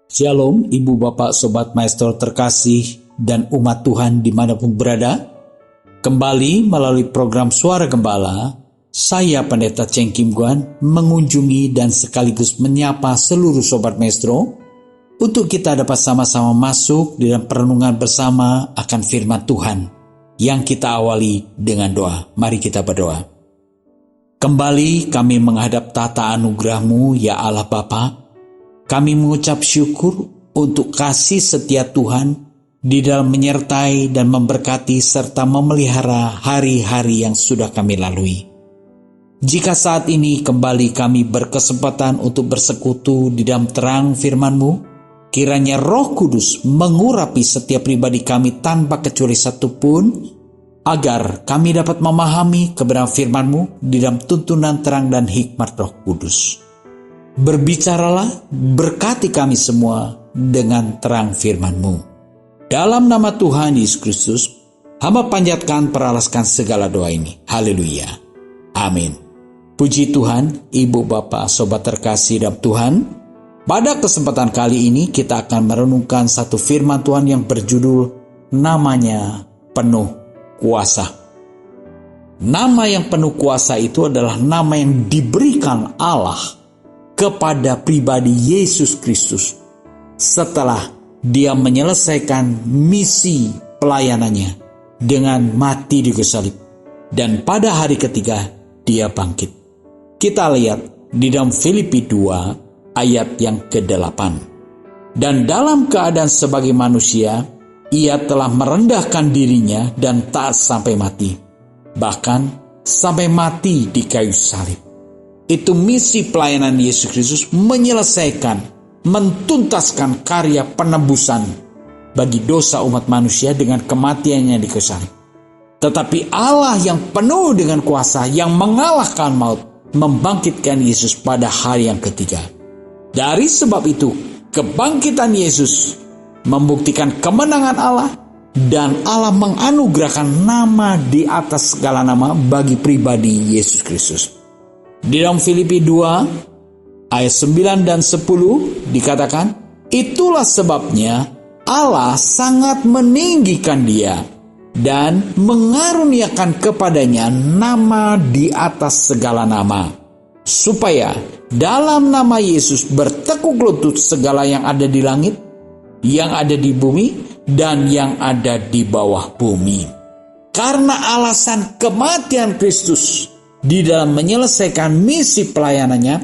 Shalom Ibu Bapak Sobat Maestro terkasih dan umat Tuhan dimanapun berada. Kembali melalui program Suara Gembala, saya Pendeta Cheng Kim Guan mengunjungi dan sekaligus menyapa seluruh Sobat Maestro untuk kita dapat sama-sama masuk dalam perenungan bersama akan firman Tuhan yang kita awali dengan doa. Mari kita berdoa. Kembali kami menghadap tata anugerah-Mu ya Allah Bapa. Kami mengucap syukur untuk kasih setia Tuhan di dalam menyertai dan memberkati serta memelihara hari-hari yang sudah kami lalui. Jika saat ini kembali kami berkesempatan untuk bersekutu di dalam terang firman-Mu, kiranya Roh Kudus mengurapi setiap pribadi kami tanpa kecuali satupun, agar kami dapat memahami kebenaran firman-Mu di dalam tuntunan terang dan hikmat Roh Kudus. Berbicaralah, berkati kami semua dengan terang firman-Mu. Dalam nama Tuhan Yesus Kristus, hamba panjatkan peralaskan segala doa ini. Haleluya. Amin. Puji Tuhan, Ibu Bapak Sobat terkasih dalam Tuhan. Pada kesempatan kali ini kita akan merenungkan satu firman Tuhan yang berjudul namanya penuh kuasa. Nama yang penuh kuasa itu adalah nama yang diberikan Allah kepada pribadi Yesus Kristus setelah dia menyelesaikan misi pelayanannya dengan mati di kayu salib, dan pada hari ketiga dia bangkit. Kita lihat di dalam Filipi 2 ayat yang ke-8. Dan dalam keadaan sebagai manusia, ia telah merendahkan dirinya dan taat sampai mati, bahkan sampai mati di kayu salib. Itu misi pelayanan Yesus Kristus, menyelesaikan, mentuntaskan karya penebusan bagi dosa umat manusia dengan kematiannya di kayu salib. Tetapi Allah yang penuh dengan kuasa, yang mengalahkan maut, membangkitkan Yesus pada hari yang ketiga. Dari sebab itu, kebangkitan Yesus membuktikan kemenangan Allah, dan Allah menganugerahkan nama di atas segala nama bagi pribadi Yesus Kristus. Di dalam Filipi 2 ayat 9 dan 10 dikatakan, itulah sebabnya Allah sangat meninggikan dia dan mengaruniakan kepadanya nama di atas segala nama, supaya dalam nama Yesus bertekuk lutut segala yang ada di langit, yang ada di bumi, dan yang ada di bawah bumi. Karena alasan kematian Kristus di dalam menyelesaikan misi pelayanannya,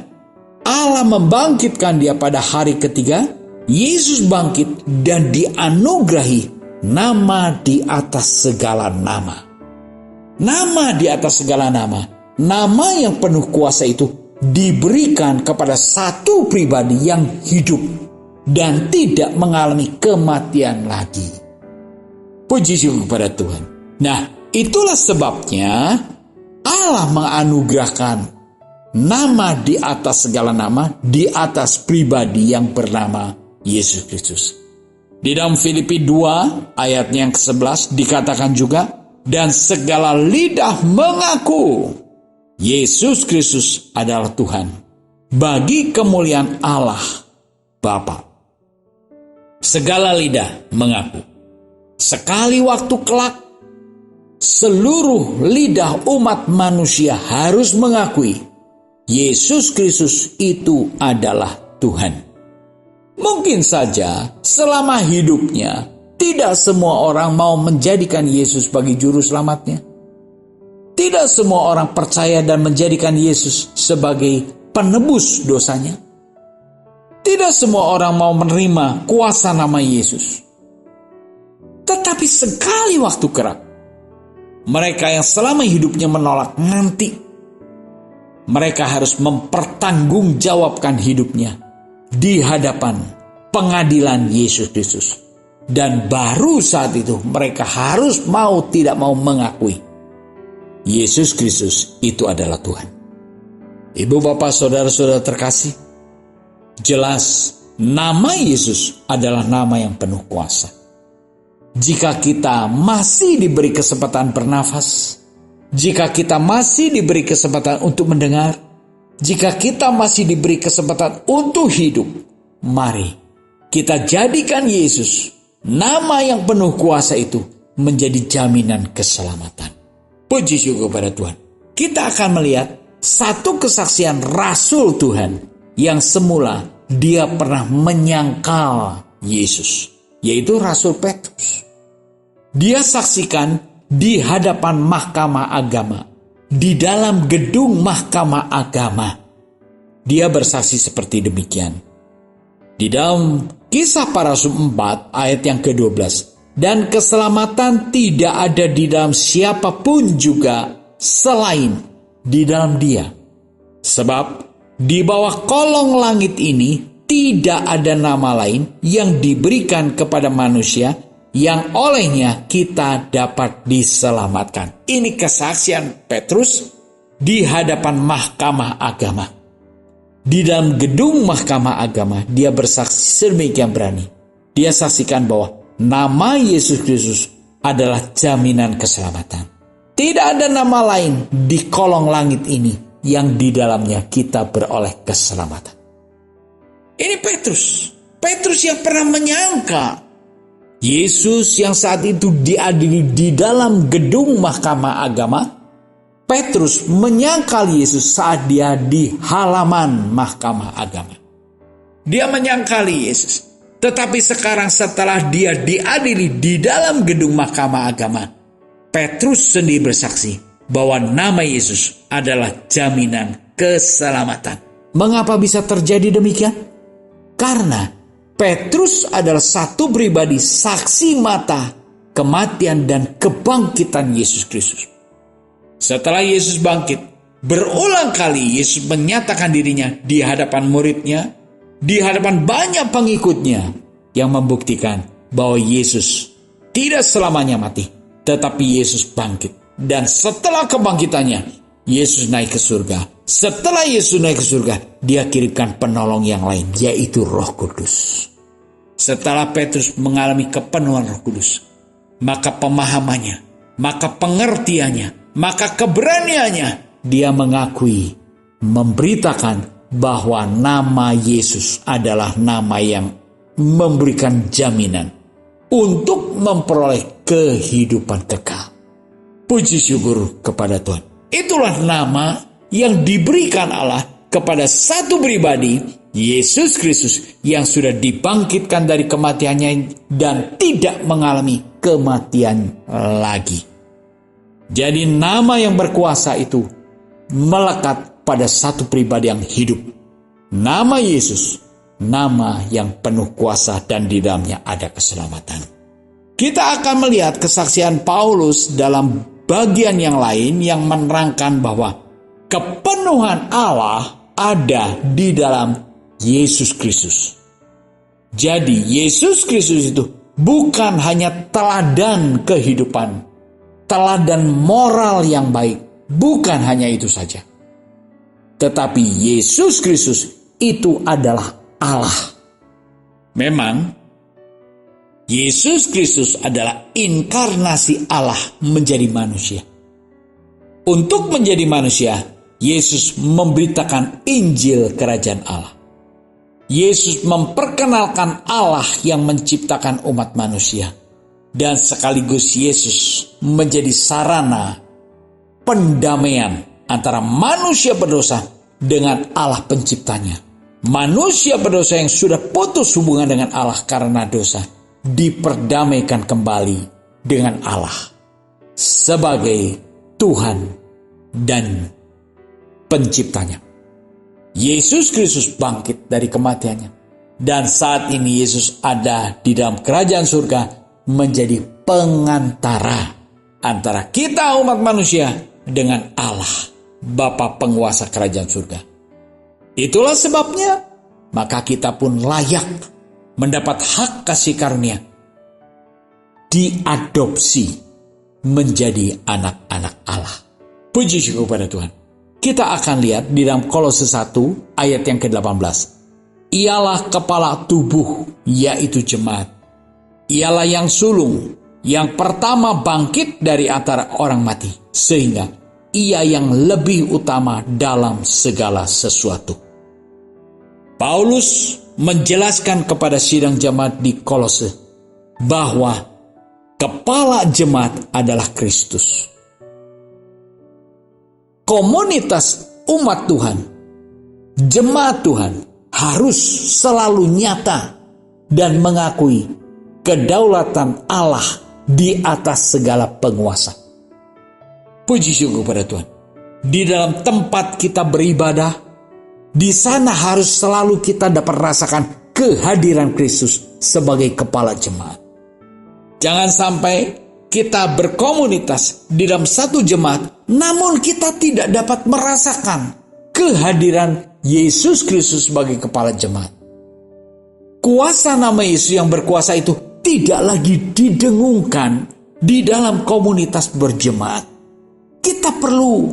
Allah membangkitkan dia pada hari ketiga. Yesus bangkit dan dianugerahi nama di atas segala nama. Nama di atas segala nama. Nama yang penuh kuasa itu diberikan kepada satu pribadi yang hidup dan tidak mengalami kematian lagi. Puji syukur kepada Tuhan. Nah, itulah sebabnya Allah menganugerahkan nama di atas segala nama, di atas pribadi yang bernama Yesus Kristus. Di dalam Filipi 2 ayatnya yang ke-11 dikatakan juga, dan segala lidah mengaku Yesus Kristus adalah Tuhan, bagi kemuliaan Allah Bapa. Segala lidah mengaku. Sekali waktu kelak, seluruh lidah umat manusia harus mengakui Yesus Kristus itu adalah Tuhan. Mungkin saja selama hidupnya tidak semua orang mau menjadikan Yesus sebagai juru selamatnya. Tidak semua orang percaya dan menjadikan Yesus sebagai penebus dosanya. Tidak semua orang mau menerima kuasa nama Yesus. Tetapi sekali waktu kelak, mereka yang selama hidupnya menolak nanti, mereka harus mempertanggungjawabkan hidupnya di hadapan pengadilan Yesus Kristus. Dan baru saat itu mereka harus mau tidak mau mengakui Yesus Kristus itu adalah Tuhan. Ibu bapak saudara-saudara terkasih, jelas nama Yesus adalah nama yang penuh kuasa. Jika kita masih diberi kesempatan bernafas, jika kita masih diberi kesempatan untuk mendengar, jika kita masih diberi kesempatan untuk hidup, mari kita jadikan Yesus, nama yang penuh kuasa itu, menjadi jaminan keselamatan. Puji syukur kepada Tuhan. Kita akan melihat satu kesaksian Rasul Tuhan yang semula dia pernah menyangkal Yesus, yaitu Rasul Petrus. Dia saksikan di hadapan mahkamah agama, di dalam gedung mahkamah agama. Dia bersaksi seperti demikian. Di dalam Kisah Para Rasul 4 ayat yang ke-12, dan keselamatan tidak ada di dalam siapapun juga selain di dalam Dia. Sebab di bawah kolong langit ini tidak ada nama lain yang diberikan kepada manusia yang olehnya kita dapat diselamatkan. Ini kesaksian Petrus di hadapan mahkamah agama. Di dalam gedung mahkamah agama, dia bersaksi sedemikian berani. Dia saksikan bahwa nama Yesus Kristus adalah jaminan keselamatan. Tidak ada nama lain di kolong langit ini yang di dalamnya kita beroleh keselamatan. Ini Petrus. Petrus yang pernah menyangka Yesus yang saat itu diadili di dalam gedung mahkamah agama. Petrus menyangkal Yesus saat dia di halaman mahkamah agama. Dia menyangkali Yesus. Tetapi sekarang setelah dia diadili di dalam gedung mahkamah agama, Petrus sendiri bersaksi bahwa nama Yesus adalah jaminan keselamatan. Mengapa bisa terjadi demikian? Karena Petrus adalah satu pribadi saksi mata kematian dan kebangkitan Yesus Kristus. Setelah Yesus bangkit, berulang kali Yesus menyatakan dirinya di hadapan muridnya, di hadapan banyak pengikutnya, yang membuktikan bahwa Yesus tidak selamanya mati, tetapi Yesus bangkit. Dan setelah kebangkitannya, Yesus naik ke surga. Setelah Yesus naik ke surga, dia kirimkan penolong yang lain, yaitu Roh Kudus. Setelah Petrus mengalami kepenuhan Roh Kudus, maka pemahamannya, maka pengertiannya, maka keberaniannya, dia mengakui, memberitakan bahwa nama Yesus adalah nama yang memberikan jaminan untuk memperoleh kehidupan kekal. Puji syukur kepada Tuhan. Itulah nama yang diberikan Allah kepada satu pribadi, Yesus Kristus, yang sudah dibangkitkan dari kematiannya dan tidak mengalami kematian lagi. Jadi nama yang berkuasa itu melekat pada satu pribadi yang hidup. Nama Yesus, nama yang penuh kuasa dan di dalamnya ada keselamatan. Kita akan melihat kesaksian Paulus dalam bagian yang lain yang menerangkan bahwa kepenuhan Allah ada di dalam Yesus Kristus. Jadi Yesus Kristus itu bukan hanya teladan kehidupan, teladan moral yang baik, bukan hanya itu saja. Tetapi Yesus Kristus itu adalah Allah. Memang Yesus Kristus adalah inkarnasi Allah menjadi manusia. Untuk menjadi manusia, Yesus memberitakan Injil Kerajaan Allah. Yesus memperkenalkan Allah yang menciptakan umat manusia. Dan sekaligus Yesus menjadi sarana pendamaian antara manusia berdosa dengan Allah penciptanya. Manusia berdosa yang sudah putus hubungan dengan Allah karena dosa diperdamaikan kembali dengan Allah sebagai Tuhan dan penciptanya. Yesus Kristus bangkit dari kematiannya, dan saat ini Yesus ada di dalam kerajaan surga menjadi pengantara antara kita umat manusia dengan Allah, Bapa penguasa kerajaan surga. Itulah sebabnya maka kita pun layak mendapat hak kasih karunia, diadopsi menjadi anak-anak Allah. Puji syukur kepada Tuhan. Kita akan lihat di dalam Kolose 1 ayat yang ke-18. Ialah kepala tubuh, yaitu jemaat. Ialah yang sulung, yang pertama bangkit dari antara orang mati, sehingga ia yang lebih utama dalam segala sesuatu. Paulus menjelaskan kepada sidang jemaat di Kolose bahwa kepala jemaat adalah Kristus. Komunitas umat Tuhan, jemaat Tuhan harus selalu nyata dan mengakui kedaulatan Allah di atas segala penguasa. Puji syukur pada Tuhan. Di dalam tempat kita beribadah, di sana harus selalu kita dapat rasakan kehadiran Kristus sebagai kepala jemaat. Jangan sampai kita berkomunitas di dalam satu jemaat, namun kita tidak dapat merasakan kehadiran Yesus Kristus sebagai kepala jemaat. Kuasa nama Yesus yang berkuasa itu tidak lagi didengungkan di dalam komunitas berjemaat. Kita perlu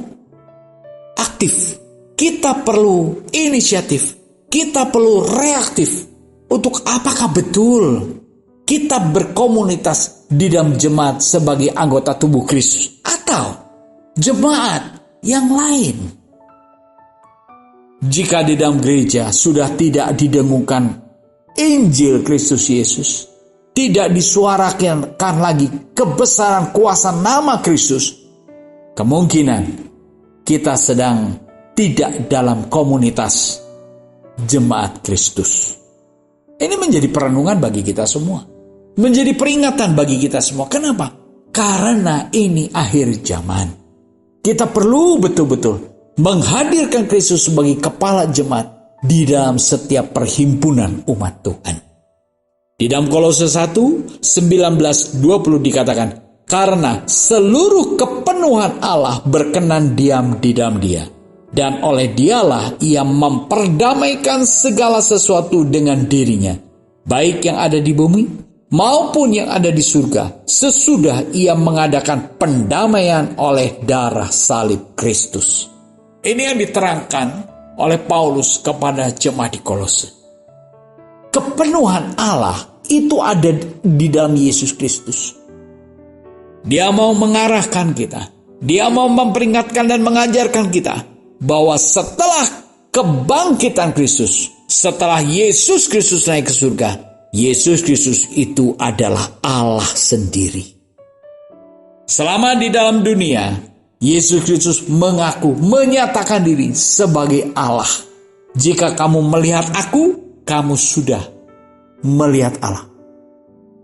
aktif, kita perlu inisiatif, kita perlu reaktif. Untuk apakah betul kita berkomunitas di dalam jemaat sebagai anggota tubuh Kristus atau jemaat yang lain? Jika di dalam gereja sudah tidak didengungkan Injil Kristus Yesus, tidak disuarakan lagi kebesaran kuasa nama Kristus, kemungkinan kita sedang tidak dalam komunitas jemaat Kristus. Ini menjadi perenungan bagi kita semua. Menjadi peringatan bagi kita semua. Kenapa? Karena ini akhir zaman. Kita perlu betul-betul menghadirkan Kristus sebagai kepala jemaat di dalam setiap perhimpunan umat Tuhan. Di dalam Kolose 1, 19-20 dikatakan, karena seluruh kepenuhan Allah berkenan diam di dalam Dia, dan oleh Dialah Ia memperdamaikan segala sesuatu dengan dirinya, baik yang ada di bumi maupun yang ada di surga, sesudah Ia mengadakan pendamaian oleh darah salib Kristus. Ini yang diterangkan oleh Paulus kepada jemaat di Kolose. Kepenuhan Allah itu ada di dalam Yesus Kristus. Dia mau mengarahkan kita. Dia mau memperingatkan dan mengajarkan kita bahwa setelah kebangkitan Kristus, setelah Yesus Kristus naik ke surga, Yesus Kristus itu adalah Allah sendiri. Selama di dalam dunia, Yesus Kristus mengaku, menyatakan diri sebagai Allah. Jika kamu melihat aku, kamu sudah melihat Allah.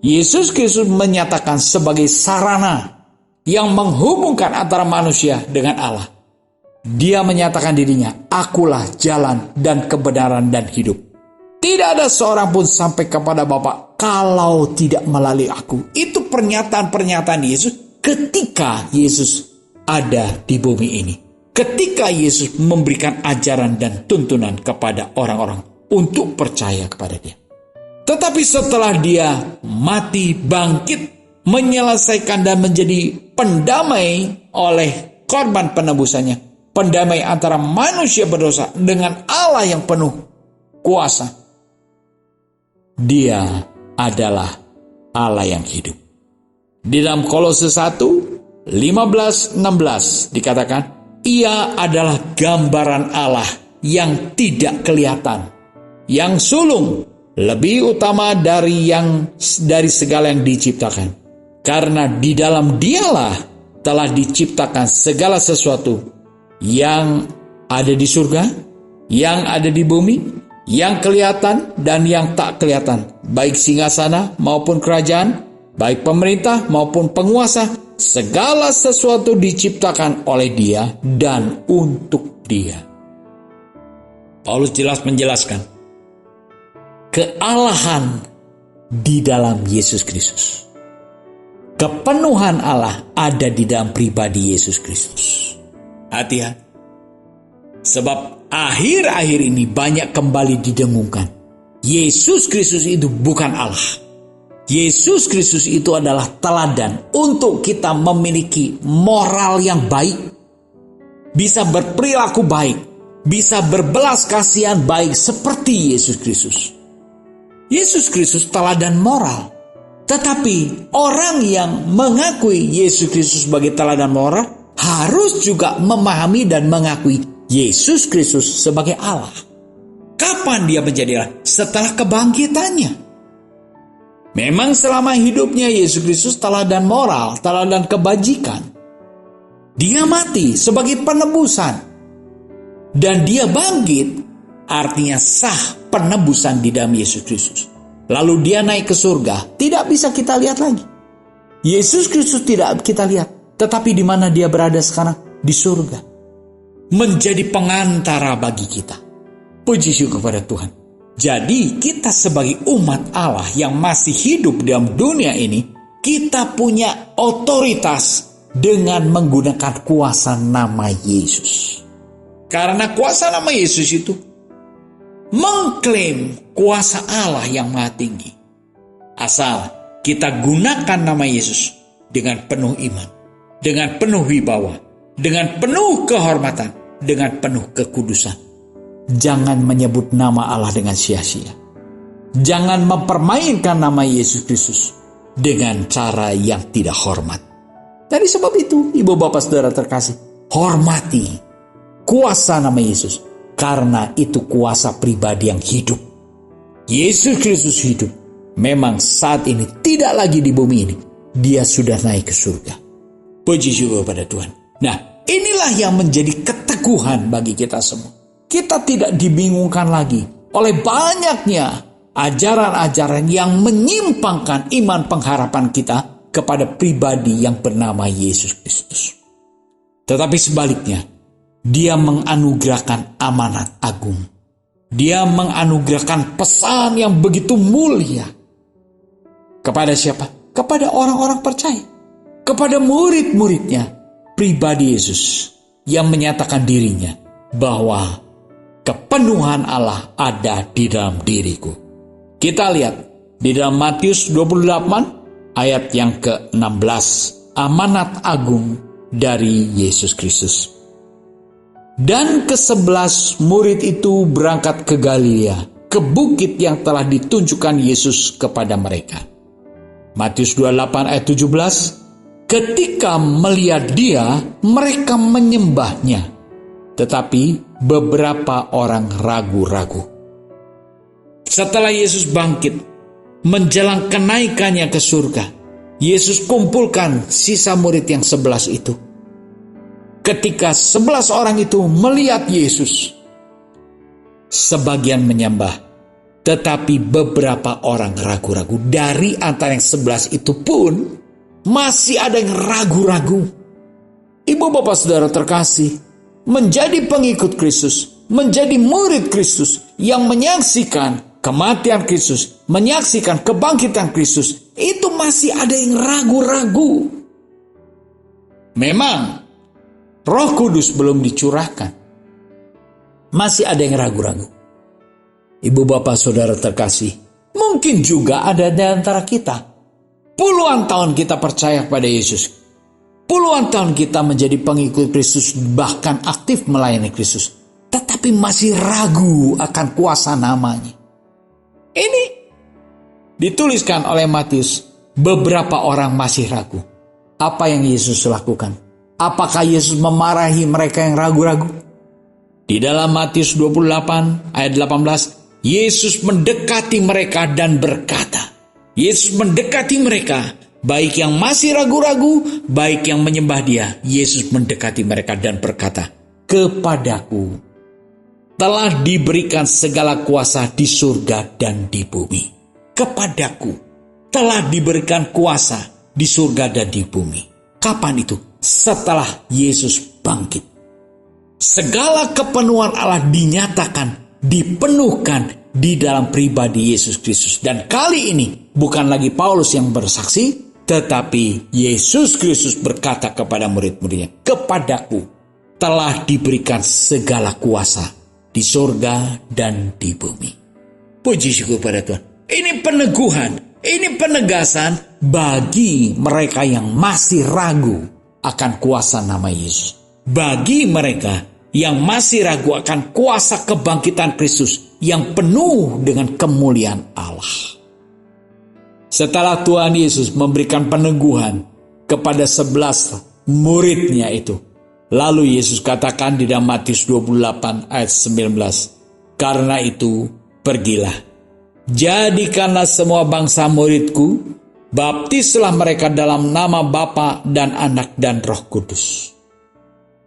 Yesus Kristus menyatakan sebagai sarana yang menghubungkan antara manusia dengan Allah. Dia menyatakan dirinya, akulah jalan dan kebenaran dan hidup. Tidak ada seorang pun sampai kepada Bapa kalau tidak melalui aku. Itu pernyataan-pernyataan Yesus ketika Yesus ada di bumi ini. Ketika Yesus memberikan ajaran dan tuntunan kepada orang-orang untuk percaya kepada Dia. Tetapi setelah Dia mati, bangkit, menyelesaikan dan menjadi pendamai oleh korban penebusannya, pendamai antara manusia berdosa dengan Allah yang penuh kuasa, Dia adalah Allah yang hidup. Di dalam Kolose 1 15-16 dikatakan, Ia adalah gambaran Allah yang tidak kelihatan, yang sulung, lebih utama dari segala yang diciptakan. Karena di dalam Dialah telah diciptakan segala sesuatu yang ada di surga, yang ada di bumi, yang kelihatan dan yang tak kelihatan, baik singgasana maupun kerajaan, baik pemerintah maupun penguasa. Segala sesuatu diciptakan oleh Dia dan untuk Dia. Paulus jelas menjelaskan kealahan di dalam Yesus Kristus. Kepenuhan Allah ada di dalam pribadi Yesus Kristus. Hati-hati. Sebab akhir-akhir ini banyak kembali didengungkan. Yesus Kristus itu bukan Allah. Yesus Kristus itu adalah teladan untuk kita memiliki moral yang baik, bisa berperilaku baik, bisa berbelas kasihan baik seperti Yesus Kristus. Yesus Kristus teladan moral. Tetapi orang yang mengakui Yesus Kristus sebagai teladan moral harus juga memahami dan mengakui Yesus Kristus sebagai Allah. Kapan Kapan dia menjadi Allah? Setelah kebangkitannya. Memang selama hidupnya Yesus Kristus teladan moral, teladan kebajikan. Dia mati sebagai penebusan. Dan dia bangkit, artinya sah penebusan di dalam Yesus Kristus. Lalu dia naik ke surga, tidak bisa kita lihat lagi. Yesus Kristus tidak kita lihat, tetapi di mana dia berada sekarang? Di surga. Menjadi pengantara bagi kita. Puji syukur kepada Tuhan. Jadi kita sebagai umat Allah yang masih hidup dalam dunia ini, kita punya otoritas dengan menggunakan kuasa nama Yesus. Karena kuasa nama Yesus itu mengklaim kuasa Allah yang maha tinggi. Asal kita gunakan nama Yesus dengan penuh iman, dengan penuh wibawa, dengan penuh kehormatan, dengan penuh kekudusan. Jangan menyebut nama Allah dengan sia-sia. Jangan mempermainkan nama Yesus Kristus dengan cara yang tidak hormat. Dari sebab itu, ibu bapak saudara terkasih, hormati kuasa nama Yesus. Karena itu kuasa pribadi yang hidup. Yesus Kristus hidup. Memang saat ini tidak lagi di bumi ini. Dia sudah naik ke surga. Puji syukur pada Tuhan. Nah, inilah yang menjadi keteguhan bagi kita semua. Kita tidak dibingungkan lagi oleh banyaknya ajaran-ajaran yang menyimpangkan iman pengharapan kita kepada pribadi yang bernama Yesus Kristus. Tetapi sebaliknya, dia menganugerahkan amanat agung. Dia menganugerahkan pesan yang begitu mulia. Kepada siapa? Kepada orang-orang percaya. Kepada murid-muridnya, pribadi Yesus yang menyatakan dirinya bahwa kepenuhan Allah ada di dalam diriku. Kita lihat di dalam Matius 28 ayat yang ke-16. Amanat agung dari Yesus Kristus. Dan ke-11 murid itu berangkat ke Galilea, ke bukit yang telah ditunjukkan Yesus kepada mereka. Matius 28 ayat 17. Ketika melihat dia, mereka menyembahnya. Tetapi beberapa orang ragu-ragu. Setelah Yesus bangkit, menjelang kenaikannya ke surga, Yesus kumpulkan sisa murid yang 11 itu. Ketika 11 orang itu melihat Yesus, sebagian menyembah, tetapi beberapa orang ragu-ragu. Dari antara yang 11 itu pun masih ada yang ragu-ragu. Ibu bapak saudara terkasih, menjadi pengikut Kristus, menjadi murid Kristus yang menyaksikan kematian Kristus, menyaksikan kebangkitan Kristus, itu masih ada yang ragu-ragu. Memang Roh Kudus belum dicurahkan. Masih ada yang ragu-ragu. Ibu bapak saudara terkasih, mungkin juga ada di antara kita. Puluhan tahun kita percaya kepada Yesus. Puluhan tahun kita menjadi pengikut Kristus, bahkan aktif melayani Kristus. Tetapi masih ragu akan kuasa namanya. Ini dituliskan oleh Matius. Beberapa orang masih ragu. Apa yang Yesus lakukan? Apakah Yesus memarahi mereka yang ragu-ragu? Di dalam Matius 28 ayat 18, Yesus mendekati mereka dan berkata, Yesus mendekati mereka, baik yang masih ragu-ragu, baik yang menyembah dia. Yesus mendekati mereka dan berkata, kepadaku telah diberikan segala kuasa di surga dan di bumi. Kepadaku telah diberikan kuasa di surga dan di bumi. Kapan itu? Setelah Yesus bangkit. Segala kepenuhan Allah dinyatakan, dipenuhkan di dalam pribadi Yesus Kristus. Dan kali ini bukan lagi Paulus yang bersaksi, tetapi Yesus Kristus berkata kepada murid-muridnya, kepadaku telah diberikan segala kuasa di surga dan di bumi. Puji syukur pada Tuhan. Ini peneguhan, ini penegasan bagi mereka yang masih ragu akan kuasa nama Yesus. Bagi mereka yang masih ragu akan kuasa kebangkitan Kristus yang penuh dengan kemuliaan Allah. Setelah Tuhan Yesus memberikan peneguhan kepada 11 muridnya itu, lalu Yesus katakan di dalam Matius 28 ayat 19, Karena itu, pergilah. Jadikanlah semua bangsa muridku, baptislah mereka dalam nama Bapa dan Anak dan Roh Kudus.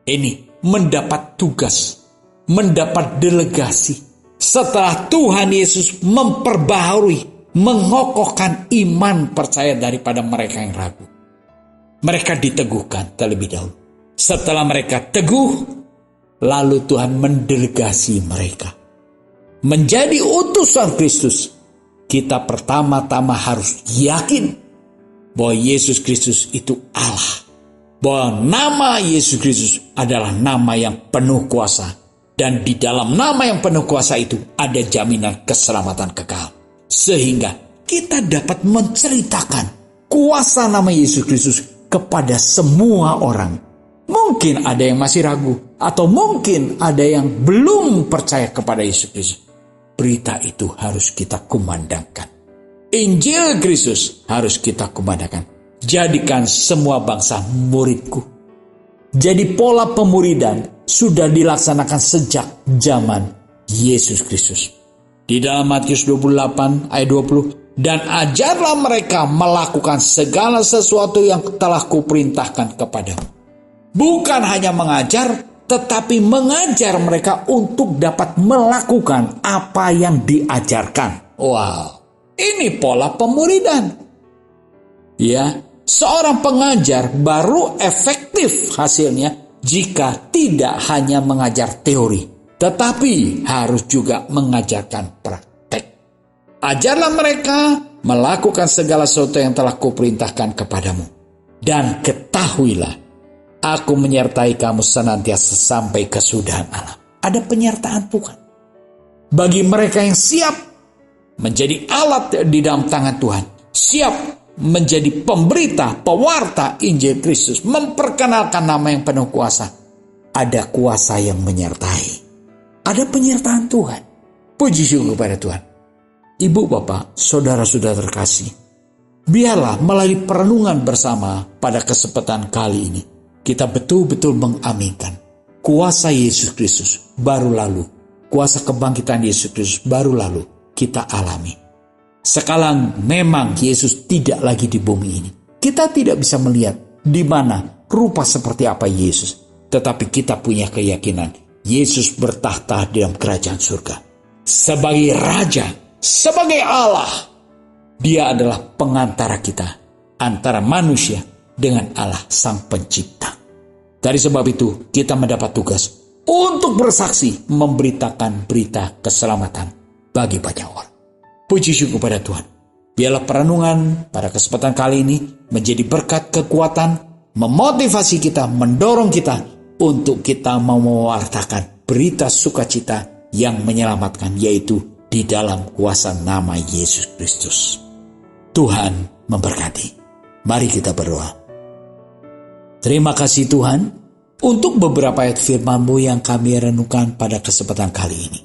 Ini mendapat tugas, mendapat delegasi. Setelah Tuhan Yesus memperbaharui, mengokohkan iman percaya daripada mereka yang ragu. Mereka diteguhkan terlebih dahulu. Setelah mereka teguh, lalu Tuhan mendelegasi mereka menjadi utusan Kristus. Kita pertama-tama harus yakin bahwa Yesus Kristus itu Allah. Bahwa nama Yesus Kristus adalah nama yang penuh kuasa. Dan di dalam nama yang penuh kuasa itu ada jaminan keselamatan kekal. Sehingga kita dapat menceritakan kuasa nama Yesus Kristus kepada semua orang. Mungkin ada yang masih ragu, atau mungkin ada yang belum percaya kepada Yesus Kristus. Berita itu harus kita kumandangkan. Injil Kristus harus kita kumandangkan. Jadikan semua bangsa muridku. Jadi pola pemuridan sudah dilaksanakan sejak zaman Yesus Kristus. Di dalam Matius 28 ayat 20, dan ajarlah mereka melakukan segala sesuatu yang telah kuperintahkan kepadamu. Bukan hanya mengajar, tetapi mengajar mereka untuk dapat melakukan apa yang diajarkan. Wow, ini pola pemuridan. Ya, seorang pengajar baru efektif hasilnya jika tidak hanya mengajar teori, tetapi harus juga mengajarkan praktek. Ajarlah mereka melakukan segala sesuatu yang telah kuperintahkan kepadamu. Dan ketahuilah, aku menyertai kamu senantiasa sampai kesudahan alam. Ada penyertaan Tuhan. Bagi mereka yang siap menjadi alat di dalam tangan Tuhan. Siap menjadi pemberita, pewarta Injil Kristus. Memperkenalkan nama yang penuh kuasa. Ada kuasa yang menyertai. Ada penyertaan Tuhan. Puji syukur kepada Tuhan. Ibu, bapak, saudara-saudara terkasih. Biarlah melalui perenungan bersama pada kesempatan kali ini, kita betul-betul mengaminkan kuasa Yesus Kristus baru lalu, kuasa kebangkitan Yesus Kristus baru lalu kita alami. Sekarang memang Yesus tidak lagi di bumi ini. Kita tidak bisa melihat di mana rupa seperti apa Yesus, tetapi kita punya keyakinan Yesus bertahta di dalam kerajaan surga. Sebagai Raja, sebagai Allah, Dia adalah pengantara kita antara manusia dengan Allah Sang Pencipta. Dari sebab itu, kita mendapat tugas untuk bersaksi memberitakan berita keselamatan bagi banyak orang. Puji syukur kepada Tuhan. Biarlah perenungan pada kesempatan kali ini menjadi berkat kekuatan, memotivasi kita, mendorong kita untuk kita mau mewartakan berita sukacita yang menyelamatkan, yaitu di dalam kuasa nama Yesus Kristus. Tuhan memberkati. Mari kita berdoa. Terima kasih Tuhan untuk beberapa ayat firman-Mu yang kami renungkan pada kesempatan kali ini.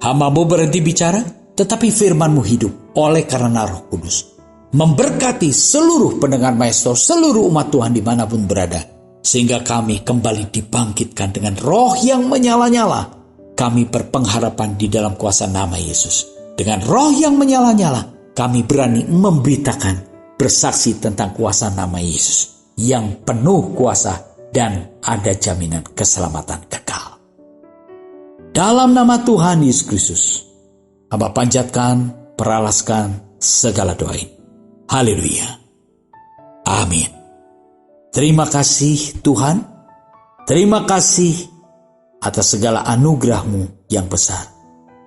Hamba-Mu berhenti bicara, tetapi firman-Mu hidup oleh karena Roh Kudus. Memberkati seluruh pendengar Maestro, seluruh umat Tuhan dimanapun berada. Sehingga kami kembali dibangkitkan dengan roh yang menyala-nyala. Kami berpengharapan di dalam kuasa nama Yesus. Dengan roh yang menyala-nyala, kami berani memberitakan, bersaksi tentang kuasa nama Yesus yang penuh kuasa dan ada jaminan keselamatan kekal. Dalam nama Tuhan Yesus Kristus, hamba panjatkan, peralaskan segala doa ini. Haleluya. Amin. Terima kasih Tuhan. Terima kasih atas segala anugerah-Mu yang besar.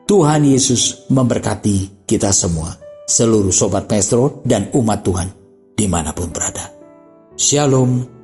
Tuhan Yesus memberkati kita semua, seluruh Sobat Maestro dan umat Tuhan dimanapun berada. Shalom.